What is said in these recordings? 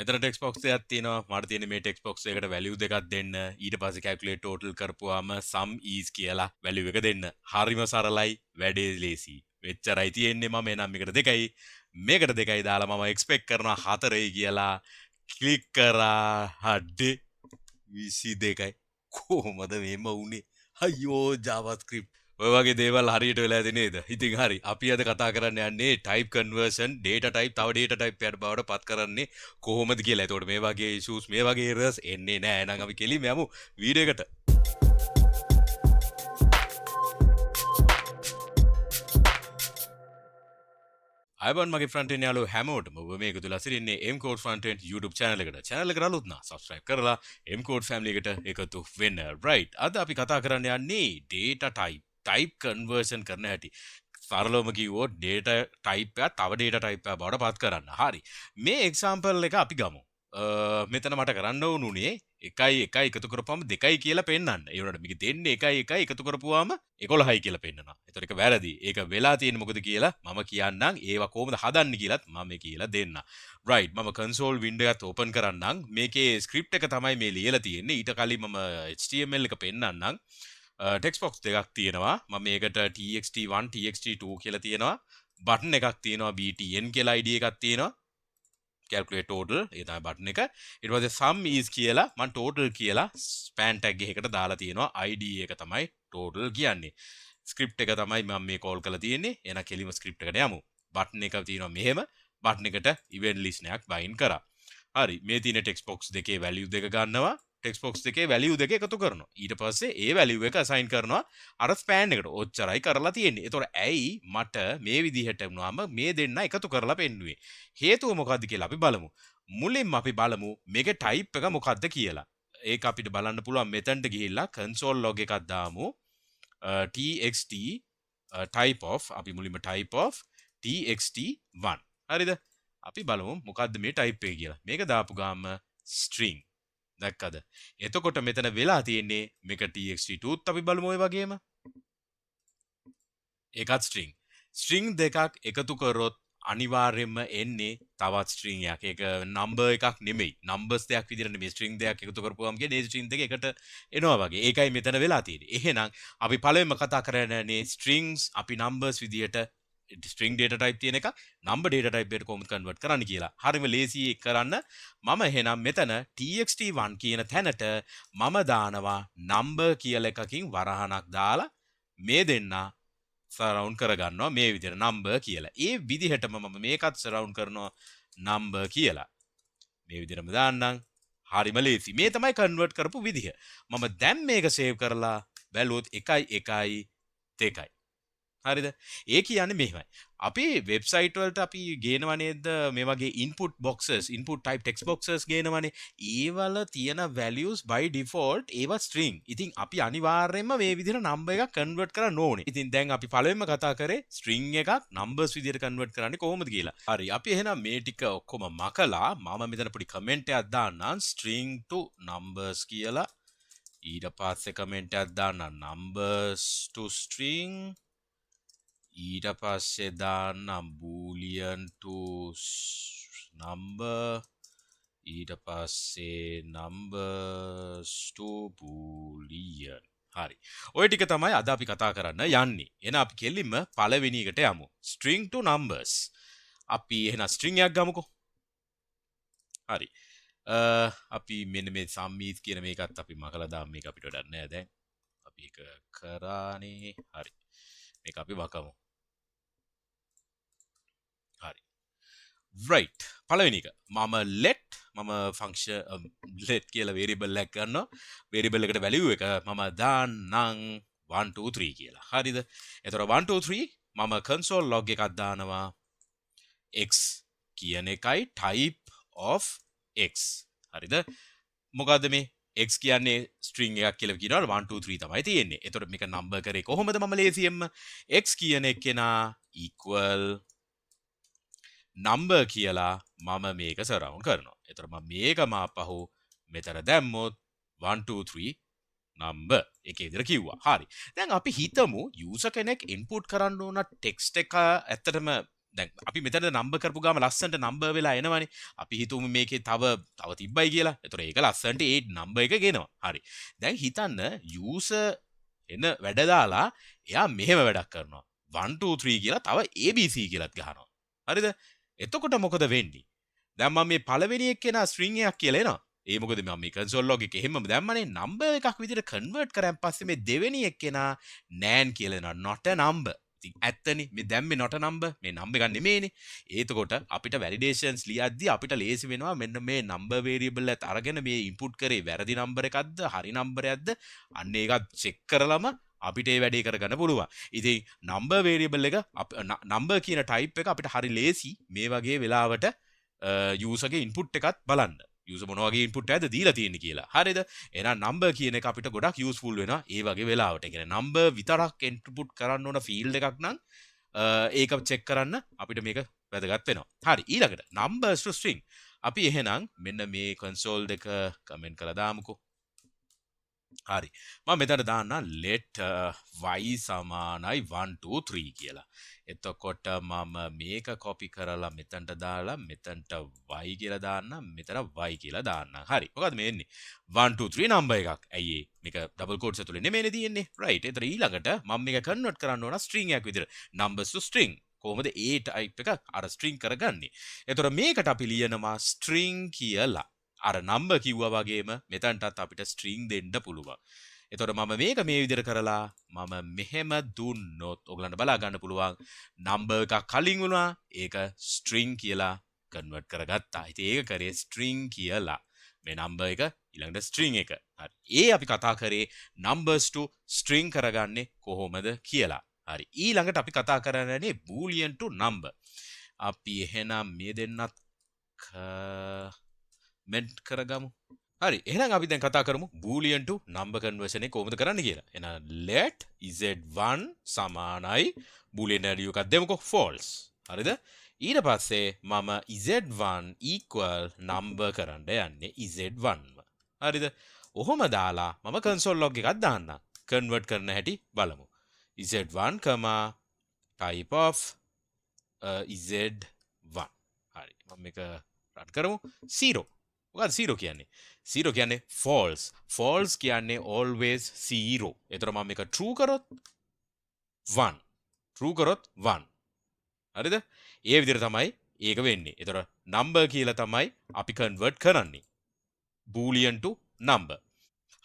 මෙතන text box එකක් තියෙනවා. මට තියෙන්නේ මේ ටෙක්ස්ට් බොක්ස් එකට වැලියු දෙකක් දෙන්න. ඊට පස්සේ calculate total කරපුවාම sum is කියලා වැලියු එක දෙන්න. හරිම සරලයි, වැඩේ ලේසි. මෙච්චරයි තියෙන්නේ. මම එනම් මේකට 2යි. මේකට 2යි දාලා මම expect කරනවා 4යි කියලා. ක්ලික් කරා. හඩේ 22යි. කොහොමද මේම වුනේ? අයියෝ JavaScript. ඔය වගේ දේවල් හරියට වෙලා ඇති නේද? ඉතින් හරි. අපි අද කතා කරන්න යන්නේ type conversion data type තව data type එකකට බවට පත් කරන්නේ කොහොමද කියලා. එතකොට මේ වගේ issues මේ වගේ errors එන්නේ නැහැ. එහෙනම් අපි කෙලින්ම යමු වීඩියෝ එකට. අයබන් මගේ ෆ්‍රන්ට් යාලෝ හැමෝටම ඔබ මේක තුල අසිරින්නේ MCodes Frontend YouTube channel එකට. channel එකට අලුත් නම් subscribe කරලා MCodes family එකට එකතු වෙන්න. right. අද අපි කතා කරන්න යන්නේ data type conversion කරන හැටි. සරලවම කිව්වොත් data type එක තව data type එකක් බවට පත් කරන්න. හරි. මේ example එක අපි ගමු. මෙතන මට කරන්න ඕනුනේ 1 එකතු කරපුවම 2යි කියලා පෙන්නන්න. ඒ වුණාට මේක දෙන්නේ 1 එකතු කරපුවාම 11යි කියලා පෙන්නනවා. ඒතර ඒක වැරදි. ඒක වෙලා තියෙන්නේ මොකද කියලා මම කියන්නම්. ඒවා කොහොමද හදන්නේ කියලාත් මම කියලා දෙන්න. right. මම console window එකත් open කරන්නම්. මේකේ script එක තමයි මේ ලියලා තියෙන්නේ. ඊට කලින් මම HTML එක පෙන්නන්නම්. text box දෙකක් තියෙනවා. මම මේකට txt1 txt2 කියලා තියෙනවා. button එකක් තියෙනවා. btn කියලා id එකක් තියෙනවා. calculate total ඒ තමයි බටන් එක. ඊට පස්සේ sum is කියලා මම total කියලා span tag එකකට දාලා තියෙනවා. id එක තමයි total කියන්නේ. script එක තමයි මම මේ call කරලා තියෙන්නේ. එහෙනම් කෙලිම script එකට යමු. බටන් එක තියෙනවා මෙහෙම. බටන් එකට event listener එකක් bind කරා. හරි. මේ තියෙන text box දෙකේ value දෙක ගන්නවා. text box දෙකේ value දෙක එකතු කරනවා. ඊට පස්සේ ඒ value එක assign කරනවා අර span එකට. ඔච්චරයි කරලා තියෙන්නේ. ඒතකොට ඇයි මට මේ විදිහට වුණාම මේ දෙන්න එකතු කරලා පෙන්නුවේ? හේතුව මොකද්ද කියලා අපි බලමු. මුලින්ම අපි බලමු මේකේ type එක මොකද්ද කියලා. ඒක අපිට බලන්න පුළුවන් මෙතනට ගිහිල්ලා console log එකක් දාමු. txt type of අපි මුලින්ම type of txt1. හරිද? අපි බලමු මොකද්ද මේ type එක කියලා. මේක දාපු ගාම string දැක්කද? එතකොට මෙතන වෙලා තියෙන්නේ මේක txt2ත් අපි බලමු ඔය වගේම. ඒකත් string. string දෙකක් එකතු කරොත් අනිවාර්යයෙන්ම එන්නේ තවත් string එකක්. ඒක number එකක් නෙමෙයි. numbers දෙකක් විදිහට නෙමෙයි string දෙකක් එකතු කරපුවාම කියන්නේ ඒ string දෙක එකට එනවා වගේ. ඒකයි මෙතන වෙලා තියෙන්නේ. එහෙනම් අපි පළවෙනිම කතා කරන්නේ strings අපි numbers විදිහට string data type තියෙන එක number data type එකට කොහොමද convert කරන්න කියලා. හරිම ලේසි කරන්න. මම එහෙනම් මෙතන txt1 කියන තැනට මම දානවා number කියලා එකකින් වරහණක් දාලා මේ දෙන්න surround කරගන්නවා මේ විදිහට number කියලා. ඒ විදිහටම මම මේකත් surround කරනවා number කියලා. මේ විදිහටම දාන්නම්. හරිම ලේසි. මේ තමයි convert කරපු විදිහ. මම දැන් මේක save කරලා බැලුවොත් 1 2. හරිද? ඒ කියන්නේ මෙහෙමයි. අපි වෙබ්සයිට් වලට අපි ගේනවා නේද මේ වගේ input boxes, input type text boxes ගේනවනේ. ඒවල තියෙන values by default ඒවා string. ඉතින් අපි අනිවාර්යයෙන්ම මේ විදිහට number එකක් convert කරන්න ඕනේ. ඉතින් දැන් අපි පළවෙනිම කතා කරේ string එකක් numbers විදිහට convert කරන්නේ කොහොමද කියලා. හරි. අපි එහෙනම් මේ ටික ඔක්කොම මකලා මම මෙතන පොඩි comment එකක් දාන්නම් string to numbers කියලා. ඊට පස්සේ comment එකක් දාන්නම් numbers to string. ඊට පස්සේ දාන්නම් boolean to number. ඊට පස්සේ numbers to boolean. හරි. ඔය ටික තමයි අද අපි කතා කරන්න යන්නේ. එහෙනම් අපි කෙලින්ම පළවෙනි එකට යමු. string to numbers. අපි එහෙනම් string එකක් ගමුකෝ. හරි. අපි මෙන්න මේ sum is කියන මේකත් අපි මකලා දාමු. මේක අපිට වැඩක් නෑ දැන්. අපි ඒක කරානේ. හරි. මේක අපි වකමු. හරි. right. පළවෙනි එක. මම function let කියලා variable එකක් ගන්නවා. variable එකට value එක මම දාන්නම් 1 2 3 කියලා. හරිද? එතකොට 1 2 3 මම console log එකක් දානවා x කියන එකයි type of x. හරිද? මොකද්ද මේ x කියන්නේ string එකක් කියලා කියනවා 1 2 3 තමයි තියෙන්නේ. එතකොට මේක number කරේ කොහොමද මම ලේසියෙන්ම x කියන එකේනා equal number කියලා මම මේක surround කරනවා. එතකොට මම මේකම අපහු මෙතන දැම්මොත් 1 2 3 number එකේ විතර කිව්වා. හරි. දැන් අපි හිතමු user කෙනෙක් input කරන්න ඕන text එක ඇත්තටම දැන් අපි මෙතන නම්බර් කරපු ගාම ලස්සනට නම්බර් වෙලා එනවනේ. අපි හිතමු මේකේ තව තිබ්බයි කියලා. එතකොට ඒක ලස්සනට ඒ නම්බර් එක ගෙනවා. හරි. දැන් හිතන්න යූසර් එන වැඩ දාලා එයා මෙහෙම වැඩක් කරනවා. 1 2 3 කියලා තව ABC කියලාත් ගහනවා. හරිද? එතකොට මොකද වෙන්නේ? දැන් මම මේ පළවෙනි එක්කේනා ස්ට්‍රින්ග් එකක් කියලා එනවා. ඒ මොකද මම මේ කන්සෝල් ලොග් එකේ එහෙමම දැම්මනේ නම්බර් එකක් විදිහට කන්වර්ට් කරන් පස්සේ මේ දෙවෙනි එක්කේනා nan කියලා එනවා not a number. ඉතින් ඇත්තනේ මේ දැම්මේ not a number මේ නම්බර් එකක් නෙමෙයිනේ. එතකොට අපිට වැලිඩේෂන්ස් ලියද්දි අපිට ලේසි වෙනවා මෙන්න මේ නම්බර් වේරියබල් එකත් අරගෙන මේ ඉන්පුට් කරේ වැරදි නම්බර් එකක්ද හරි නම්බර් එකක්ද අන්න ඒකත් චෙක් කරලම අපිට ඒ වැඩේ කරගන්න පුළුවන්. ඉතින් නම්බර් වේරියබල් එක නම්බර් කියන ටයිප් එක අපිට හරි ලේසි මේ වගේ වෙලාවට යූසර්ගේ ඉන්පුට් එකත් බලන්න. යූසර් මොන වගේ ඉන්පුට් එකක්ද දීලා තියෙන්නේ කියලා. හරිද? එහෙනම් නම්බර් කියන එක අපිට ගොඩක් යූස්ෆුල් වෙනවා ඒ වගේ වෙලාවට. ඒ කියන්නේ නම්බර් විතරක් ඉන්පුට් කරන්න ඕන ෆීල්ඩ් එකක් නම් ඒක චෙක් කරන්න අපිට මේක වැදගත් වෙනවා. හරි ඊළඟට numbers to string. අපි එහෙනම් මෙන්න මේ console දෙක කමෙන්ට් කරලා දාමුකෝ. හරි මම මෙතන දාන්න let y සමානයි 1 2 3 කියලා. එතකොට මම මේක copy කරලා මෙතනට දාලා මෙතනට y කියලා දාන්න මෙතන y කියලා දාන්න. හරි මොකද මේ එන්නේ 1 2 3 number එකක්. ඇයි මේක double quotes ඇතුලේ නෙමෙයිනේ තියෙන්නේ. right. ඒතර ඊළඟට මම මේක convert කරන්න ඕන string එකක් විදිහට. numbers to string. කොහොමද a type එක අර string කරගන්නේ? එතකොට මේකට අපි ලියනවා string කියලා. අර නම්බර් කිව්වා වගේම මෙතනටත් අපිට ස්ට්‍රින්ග් දෙන්න පුළුවන්. එතකොට මම මේක මේ විදිහට කරලා මම මෙහෙම දුන්නොත් ඔයගලන්ට බලා ගන්න පුළුවන් නම්බර් එකක් කලින් වුණා ඒක ස්ට්‍රින්ග් කියලා කන්වර්ට් කරගත්තා. ඉතින් ඒක කරේ ස්ට්‍රින්ග් කියලා. මේ නම්බර් එක ඊළඟට ස්ට්‍රින්ග් එක. හරි. ඒ අපි කතා කරේ numbers to string කරගන්නේ කොහොමද කියලා. හරි. ඊළඟට අපි කතා කරන්නේ boolean to number. අපි එහෙනම් මේ දෙන්නත් මෙන්ට් කරගමු. හරි එහෙනම් අපි දැන් කතා කරමු boolean to number conversion එක කොහොමද කරන්න කියලා. එහෙනම් let z1 සමානයි boolean value එකක් දෙමුකෝ false. හරිද? ඊට පස්සේ මම z1 equal number කරන්න යන්නේ z1. හරිද? ඔහොම දාලා මම console log එකක් දාන්නම්. convert කරන හැටි බලමු. z1, type of z1. හරි මම මේක run කරමු. 0 මොකක්ද 0 කියන්නේ? 0 කියන්නේ false. false කියන්නේ always 0. එතකොට මම මේක true කරොත් 1. true කරොත් 1. හරිද? ඒ විදිහට තමයි ඒක වෙන්නේ. එතකොට number කියලා තමයි අපි convert කරන්නේ. boolean to number.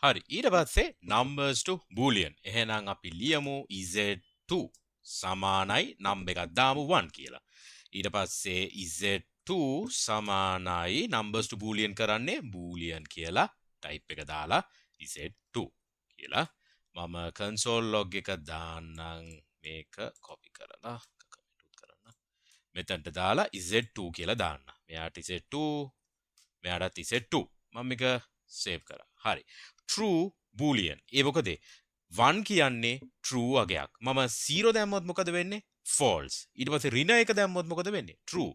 හරි. ඊට පස්සේ numbers to boolean. එහෙනම් අපි ලියමු z2 සමානයි number එකක් දාමු 1 කියලා. ඊට පස්සේ z2 සමානයි numbers to boolean කරන්නේ boolean කියලා type එක දාලා z2 කියලා මම console log එක දාන්නම් මේක copy කරලා කමෙන්ට් කරන්න මෙතනට දාලා z2 කියලා දාන්න මෙයාට z2 මෙයාට z2 මම මේක save කරා හරි true boolean ඒ මොකද 1 කියන්නේ true වගයක් මම 0 දැම්මොත් මොකද වෙන්නේ false ඊට පස්සේ ඍණ එක දැම්මොත් මොකද වෙන්නේ true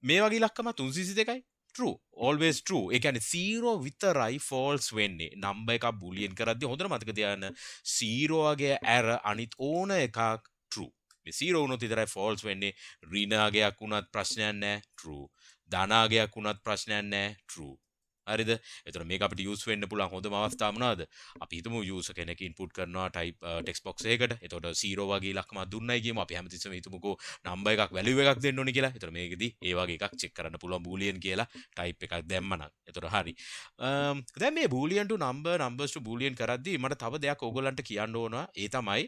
මේ වගේ ඉලක්කම 322යි true always true ඒ කියන්නේ 0 විතරයි false වෙන්නේ number එකක් boolean කරද්දී හොඳට මතක තියාගන්න 0 වගේ error අනිත් ඕන එකක් true මේ 0 වුණොත් විතරයි false වෙන්නේ ඍණ අගයක් වුණත් ප්‍රශ්නයක් නැහැ true ධන අගයක් වුණත් ප්‍රශ්නයක් නැහැ true හරිද එතකොට මේක අපිට use වෙන්න පුළුවන් හොඳම අවස්ථාව මොනවාද අපි හිතමු user කෙනෙක් input කරනවා type text box එකකට එතකොට 0 වගේ ඉලක්කමක් දුන්නයි කියමු අපි හැමතිස්සෙම හිතමුකෝ number එකක් value එකක් දෙන්න ඕනේ කියලා එතකොට මේකෙදි ඒ වගේ එකක් check කරන්න පුළුවන් boolean කියලා type එකක් දැම්මනම් එතකොට හරි දැන් මේ boolean to number numbers to boolean කරද්දී මට තව දෙයක් ඕගොල්ලන්ට කියන්න ඕන ඒ තමයි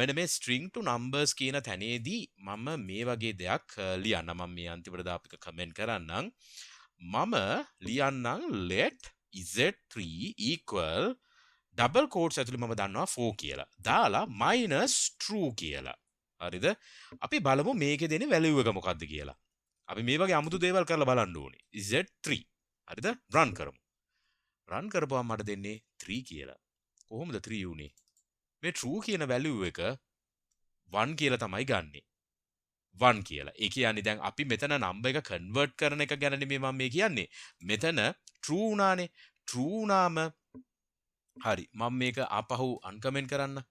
මෙන්න මේ string to numbers කියන තැනේදී මම මේ වගේ දෙයක් ලියන්න මම මේ අන්තිමට දාපු එක comment කරන්නම් මම ලියන්නම් let z3 equal double quotes ඇතුළේ මම දන්නවා 4 කියලා. දාලා minus true කියලා. හරිද? අපි බලමු මේකේ දෙන value එක මොකක්ද කියලා. අපි මේ වගේ අමුතු දේවල් කරලා බලන්න ඕනේ. z3. හරිද? run කරමු. run කරපුවම මට දෙන්නේ 3 කියලා. කොහොමද 3 උනේ? මේ true කියන value එක 1 කියලා තමයි ගන්නෙ. 1 කියලා. ඒ කියන්නේ දැන් අපි මෙතන number එක convert කරන එක ගැන නෙමෙයි මම මේ කියන්නේ. මෙතන true උනානේ. true උනාම හරි. මම මේක ආපහු uncomment කරන්න.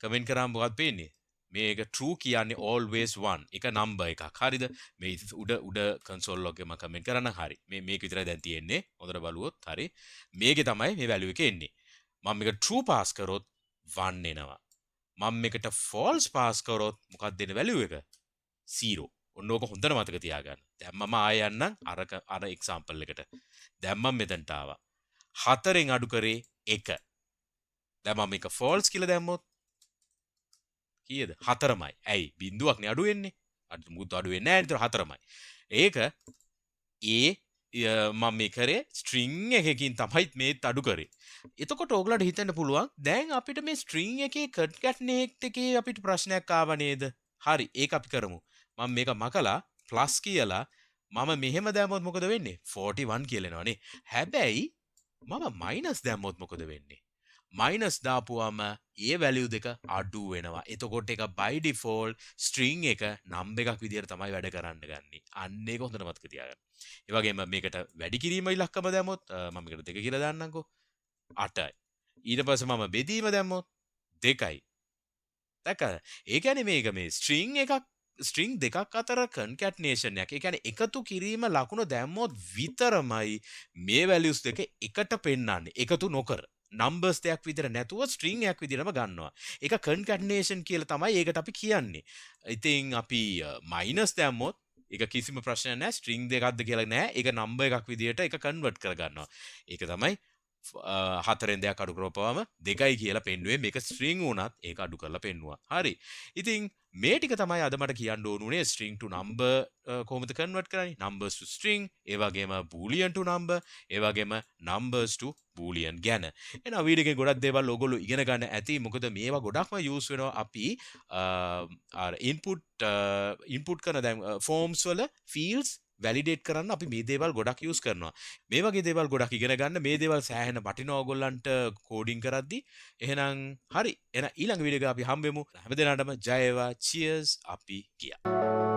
comment කරාම මොකක්ද පේන්නේ? මේක true කියන්නේ always 1 එක number එකක් හරිද මේ උඩ console log එකේ මම කමෙන්ට් කරන්න හරි මේක විතරයි දැන් තියෙන්නේ හොඳට බලුවොත් හරි මේකේ තමයි මේ value එක එන්නේ මම මේක true pass කරොත් 1 එනවා මම මේකට false pass කරොත් මොකක්ද දෙන value එක 0 ඔන්න ඕක හොඳට මතක තියාගන්න දැන් මම ආයෙ යන්නම් අර example එකට දැන් මම මෙතනට ආවා 4න් අඩු කරේ 1 දැන් මම මේක false කියලා දැම්මොත් කීයද 4මයි ඇයි බිඳුවක් නේ අඩු වෙන්නේ මුකුත් අඩු වෙන්නේ නැහැ නේද 4මයි ඒක මම මේ කරේ string එකකින් තමයි මේත් අඩු කරේ එතකොට ඕගලන්ට හිතන්න පුළුවන් දැන් අපිට මේ string එකේ concatenate එකේ අපිට ප්‍රශ්නයක් ආව නේද හරි ඒක අපි කරමු මම මේක මකලා plus කියලා මම මෙහෙම දැම්මොත් මොකද වෙන්නේ 41 කියලා එනවනේ හැබැයි මම minus දැම්මොත් මොකද වෙන්නේ minus දාපුවම ඒ value දෙක අඩු වෙනවා. එතකොට ඒක by default string එක number එකක් විදිහට තමයි වැඩ කරන්න ගන්නේ. අන්න ඒක හොඳට මතක තියාගන්න. ඒ වගේම මේකට වැඩි කිරීම ඉලක්කම දැම්මොත් මම මේකට 2 කියලා දාන්නම්කෝ. 8යි. ඊට පස්සේ මම බෙදීම දැම්මොත් 2යි. දැක්කද? ඒ කියන්නේ මේක මේ string දෙකක් අතර concatenation එකක්. ඒ කියන්නේ එකතු කිරීම ලකුණ දැම්මොත් විතරමයි මේ values දෙක එකට පෙන්නන්නේ. එකතු නොකර. numbers දෙයක් විදිහට නැතුව string එකක් විදිහටම ගන්නවා. ඒක concatenation කියලා තමයි ඒකට අපි කියන්නේ. ඉතින් අපි minus දැම්මොත් ඒක කිසිම ප්‍රශ්නයක් නැහැ. string දෙකක්ද කියලා නැහැ. ඒක number එකක් විදිහට ඒක convert කරගන්නවා. ඒක තමයි 4න් දෙයක් අඩු කරපුවාම 2යි කියලා පෙන්නුවේ මේක string වුණත් ඒක අඩු කරලා පෙන්නුවා. හරි. ඉතින් මේ ටික තමයි අද මට කියන්න ඕනුනේ string to number කොහොමද convert කරන්නේ? numbers to string, ඒ වගේම boolean to number, ඒ වගේම numbers to boolean ගැන. එහෙනම් වීඩියෝ එකේ ගොඩක් දේවල් ඔයගොල්ලෝ ඉගෙන ගන්න ඇති. මොකද මේවා ගොඩක්ම use වෙනවා අපි input කරන දැන් forms වල fields වැලිඩේට් කරන්න අපි මේ දේවල් ගොඩක් යූස් කරනවා. මේ වගේ දේවල් ගොඩක් ඉගෙන ගන්න මේ දේවල් සෑහෙන වටිනවා ඔයගොල්ලන්ට කෝඩින් කරද්දි. එහෙනම් හරි. එහෙනම් ඊළඟ වීඩියෝ එක අපි හම්බෙමු. හැමදෙනාටම ජය වේවා. චියර්ස් අපි ගියා.